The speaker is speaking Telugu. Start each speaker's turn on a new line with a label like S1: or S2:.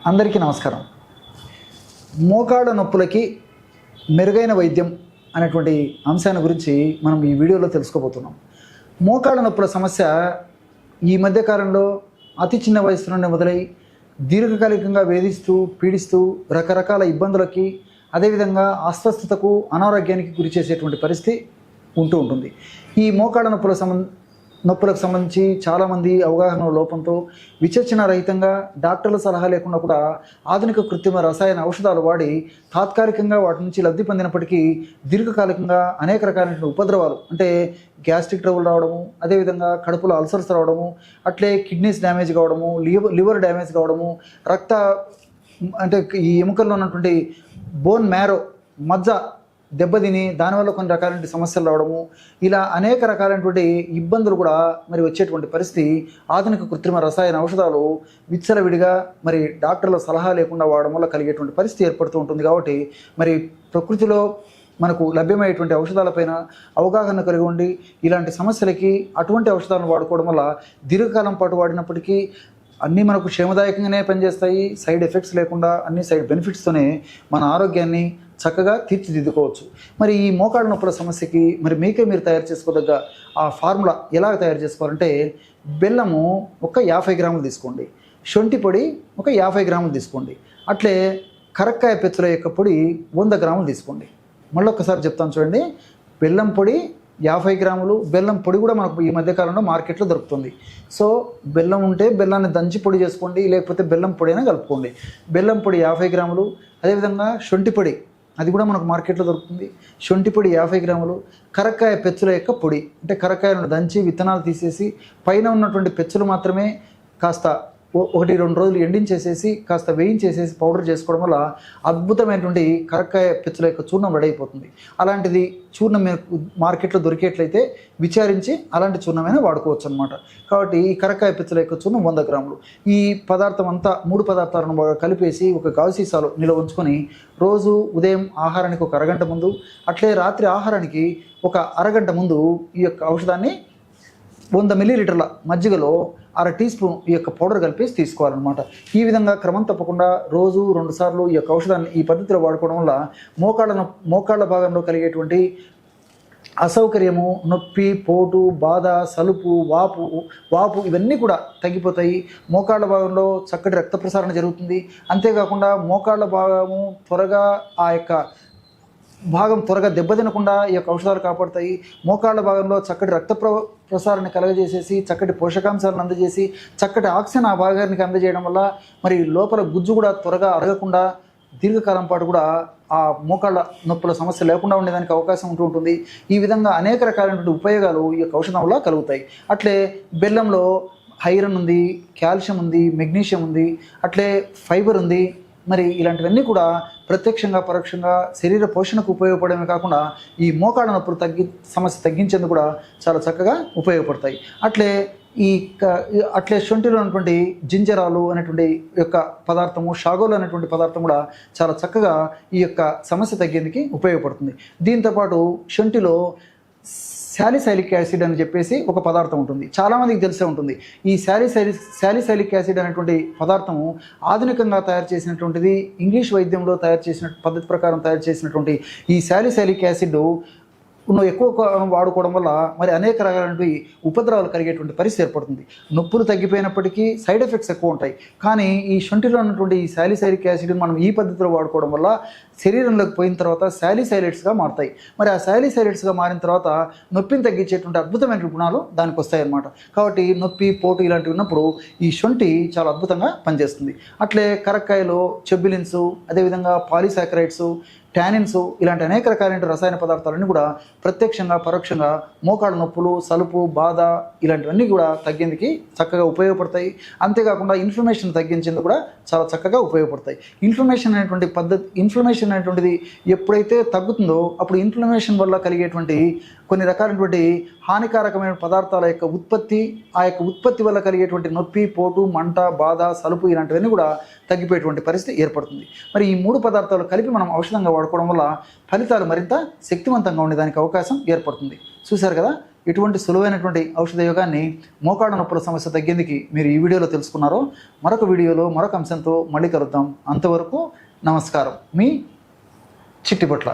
S1: అందరికీ నమస్కారం. మోకాళ్ళ నొప్పులకి మెరుగైన వైద్యం అనేటువంటి అంశాన్ని గురించి మనం ఈ వీడియోలో తెలుసుకోబోతున్నాం. మోకాళ్ళ నొప్పుల సమస్య ఈ మధ్యకాలంలో అతి చిన్న వయసు నుండి మొదలై దీర్ఘకాలికంగా వేధిస్తూ పీడిస్తూ రకరకాల ఇబ్బందులకి, అదేవిధంగా అస్వస్థతకు, అనారోగ్యానికి గురి చేసేటువంటి పరిస్థితి ఉంటుంది. ఈ మోకాళ్ళ నొప్పులకు సంబంధించి చాలామంది అవగాహన లోపంతో విచక్షణ రహితంగా డాక్టర్ల సలహా లేకుండా కూడా ఆధునిక కృత్రిమ రసాయన ఔషధాలు వాడి తాత్కాలికంగా వాటి నుంచి లబ్ధి పొందినప్పటికీ దీర్ఘకాలికంగా అనేక రకాలైన ఉపద్రవాలు, అంటే గ్యాస్ట్రిక్ ట్రబుల్ రావడము, అదేవిధంగా కడుపులో అల్సర్స్ రావడము, అట్లే కిడ్నీస్ డ్యామేజ్ కావడము, లివర్ డ్యామేజ్ కావడము, అంటే ఈ ఎముకల్లో ఉన్నటువంటి బోన్ మ్యారో మజ్జ దెబ్బతిని దానివల్ల కొన్ని రకాలైన సమస్యలు రావడము, ఇలా అనేక రకాలైనటువంటి ఇబ్బందులు కూడా మరి వచ్చేటువంటి పరిస్థితి ఆధునిక కృత్రిమ రసాయన ఔషధాలు విచ్చలవిడిగా మరి డాక్టర్ల సలహా లేకుండా వాడడం వల్ల కలిగేటువంటి పరిస్థితి ఏర్పడుతూ ఉంటుంది. కాబట్టి మరి ప్రకృతిలో మనకు లభ్యమయ్యేటువంటి ఔషధాలపైన అవగాహన కలిగి ఉండి ఇలాంటి సమస్యలకి అటువంటి ఔషధాలను వాడుకోవడం వల్ల దీర్ఘకాలం పాటు వాడినప్పటికీ అన్నీ మనకు క్షేమదాయకంగానే పనిచేస్తాయి. సైడ్ ఎఫెక్ట్స్ లేకుండా అన్ని సైడ్ బెనిఫిట్స్తోనే మన ఆరోగ్యాన్ని చక్కగా తీర్చిదిద్దుకోవచ్చు. మరి ఈ మోకాళ్ళ నొప్పుల సమస్యకి మరి మీరు తయారు చేసుకోదగ్గ ఆ ఫార్ములా ఎలా తయారు చేసుకోవాలంటే, బెల్లము ఒక 50 గ్రాములు తీసుకోండి, శొంఠి పొడి ఒక 50 గ్రాములు తీసుకోండి, అట్లే కరక్కాయ పెచ్చుల యొక్క పొడి 100 గ్రాములు తీసుకోండి. మళ్ళీ ఒక్కసారి చెప్తాను చూడండి. బెల్లం పొడి 50 గ్రాములు, బెల్లం పొడి కూడా మనకు ఈ మధ్యకాలంలో మార్కెట్లో దొరుకుతుంది. సో బెల్లం ఉంటే బెల్లాన్ని దంచి పొడి చేసుకోండి, లేకపోతే బెల్లం పొడి అయినా కలుపుకోండి. బెల్లం పొడి 50 గ్రాములు, అదేవిధంగా శొంఠి పొడి అది కూడా మనకు మార్కెట్లో దొరుకుతుంది, శొంఠి పొడి 50 గ్రాములు, కరక్కాయ పెచ్చుల యొక్క పొడి, అంటే కరక్కాయలను దంచి విత్తనాలు తీసేసి పైన ఉన్నటువంటి పెచ్చులు మాత్రమే కాస్త 1-2 రోజులు ఎండించేసేసి కాస్త వేయించేసేసి పౌడర్ చేసుకోవడం వల్ల అద్భుతమైనటువంటి కరక్కాయ పెచ్చుల యొక్క చూర్ణం రెడీ అయిపోతుంది. అలాంటిది చూర్ణం మార్కెట్లో దొరికేట్లయితే విచారించి అలాంటి చూర్ణమైనా వాడుకోవచ్చు అనమాట. కాబట్టి ఈ కరక్కాయ పెచ్చుల యొక్క చూర్ణం 100 గ్రాములు. ఈ పదార్థం అంతా 3 పదార్థాలను బాగా కలిపేసి ఒక గాజు సీసాలో నిల్వ ఉంచుకొని రోజు ఉదయం ఆహారానికి ఒక అరగంట ముందు, అట్లే రాత్రి ఆహారానికి ఒక అరగంట ముందు ఈ యొక్క ఔషధాన్ని 100 మిల్లీలీటర్ల మజ్జిగలో 1/2 టీ స్పూన్ ఈ యొక్క పౌడర్ కలిపేసి తీసుకోవాలన్నమాట. ఈ విధంగా క్రమం తప్పకుండా రోజు 2 సార్లు ఈ యొక్క ఔషధాన్ని ఈ పద్ధతిలో వాడుకోవడం వల్ల మోకాళ్ళ భాగంలో కలిగేటువంటి అసౌకర్యము, నొప్పి, పోటు, బాధ, సలుపు, వాపు ఇవన్నీ కూడా తగ్గిపోతాయి. మోకాళ్ళ భాగంలో చక్కటి రక్త ప్రసారణ జరుగుతుంది. అంతేకాకుండా మోకాళ్ళ భాగము త్వరగా దెబ్బతినకుండా ఈ యొక్క ఔషధాలు కాపాడుతాయి. మోకాళ్ళ భాగంలో చక్కటి రక్త ప్రసారణ కలగజేసేసి చక్కటి పోషకాంశాలను అందజేసి చక్కటి ఆక్సిజన్ ఆ భాగానికి అందజేయడం వల్ల మరి లోపల గుజ్జు కూడా త్వరగా అరగకుండా దీర్ఘకాలం పాటు కూడా ఆ మోకాళ్ళ నొప్పుల సమస్య లేకుండా ఉండేదానికి అవకాశం ఉంటుంది. ఈ విధంగా అనేక రకాలైనటువంటి ఉపయోగాలు ఈ యొక్క ఔషధం వల్ల కలుగుతాయి. అట్లే బెల్లంలో ఐరన్ ఉంది, కాల్షియం ఉంది, మెగ్నీషియం ఉంది, అట్లే ఫైబర్ ఉంది. మరి ఇలాంటివన్నీ కూడా ప్రత్యక్షంగా పరోక్షంగా శరీర పోషణకు ఉపయోగపడమే కాకుండా ఈ మోకాళ్ళ నొప్పులు సమస్య తగ్గించేందుకు కూడా చాలా చక్కగా ఉపయోగపడతాయి. అట్లే శొంఠిలో ఉన్నటువంటి జింజరాలు అనేటువంటి యొక్క పదార్థము, షాగోలు అనేటువంటి పదార్థం కూడా చాలా చక్కగా ఈ యొక్క సమస్య తగ్గేందుకు ఉపయోగపడుతుంది. దీంతోపాటు శొంఠిలో శాలిసైలిక్ యాసిడ్ అని చెప్పేసి ఒక పదార్థం ఉంటుంది, చాలామందికి తెలిసే ఉంటుంది. ఈ శాలిసైలిక్ యాసిడ్ అనేటువంటి పదార్థము ఆధునికంగా తయారు చేసినటువంటిది, ఇంగ్లీష్ వైద్యంలో తయారు చేసిన పద్ధతి ప్రకారం తయారు చేసినటువంటి ఈ శాలిసైలిక్ యాసిడ్ ఎక్కువ వాడుకోవడం వల్ల మరి అనేక రకాలైనటువంటి ఉపద్రవాలు కలిగేటువంటి పరిస్థితి ఏర్పడుతుంది. నొప్పులు తగ్గిపోయినప్పటికీ సైడ్ ఎఫెక్ట్స్ ఎక్కువ ఉంటాయి. కానీ ఈ శొంఠిలో ఉన్నటువంటి ఈ శాలిసైలిక్ యాసిడ్ మనం ఈ పద్ధతిలో వాడుకోవడం వల్ల శరీరంలోకి పోయిన తర్వాత శాలిసైలైట్స్గా మారుతాయి. మరి ఆ శాలిసైలైట్స్గా మారిన తర్వాత నొప్పిని తగ్గించేటువంటి అద్భుతమైన గుణాలు దానికి వస్తాయి అన్నమాట. కాబట్టి నొప్పి, పోటు ఇలాంటివి ఉన్నప్పుడు ఈ శొంఠి చాలా అద్భుతంగా పనిచేస్తుంది. అట్లే కరక్కాయలో చెబ్బిలిన్స్, అదేవిధంగా పాలీసాకరైడ్స్, టానిన్స్ ఇలాంటి అనేక రకాలైన రసాయన పదార్థాలన్నీ కూడా ప్రత్యక్షంగా పరోక్షంగా మోకాళ్ళ నొప్పులు, సలుపు, బాధ ఇలాంటివన్నీ కూడా తగ్గేందుకు చక్కగా ఉపయోగపడతాయి. అంతేకాకుండా ఇన్ఫ్లమేషన్ తగ్గించేందుకు కూడా చాలా చక్కగా ఉపయోగపడతాయి. ఇన్ఫ్లమేషన్ అనేటువంటిది ఎప్పుడైతే తగ్గుతుందో అప్పుడు ఇన్ఫ్లమేషన్ వల్ల కలిగేటువంటి కొన్ని రకాలైనటువంటి హానికారకమైన పదార్థాల యొక్క ఉత్పత్తి, ఆ యొక్క ఉత్పత్తి వల్ల కలిగేటువంటి నొప్పి, పోటు, మంట, బాధ, సలుపు ఇలాంటివన్నీ కూడా తగ్గిపోయేటువంటి పరిస్థితి ఏర్పడుతుంది. మరి ఈ 3 పదార్థాలు కలిపి మనం ఔషధంగా వాడుకోవడం వల్ల ఫలితాలు మరింత శక్తివంతంగా ఉండేదానికి అవకాశం ఏర్పడుతుంది. చూశారు కదా. ఇటువంటి సులువైనటువంటి ఔషధ యోగాన్ని మోకాళ్ళ నొప్పుల సమస్య తగ్గేందుకు మీరు ఈ వీడియోలో తెలుసుకున్నారో, మరొక వీడియోలో మరొక అంశంతో మళ్ళీ కలుద్దాం. అంతవరకు నమస్కారం. మీ చిట్టిపట్ల.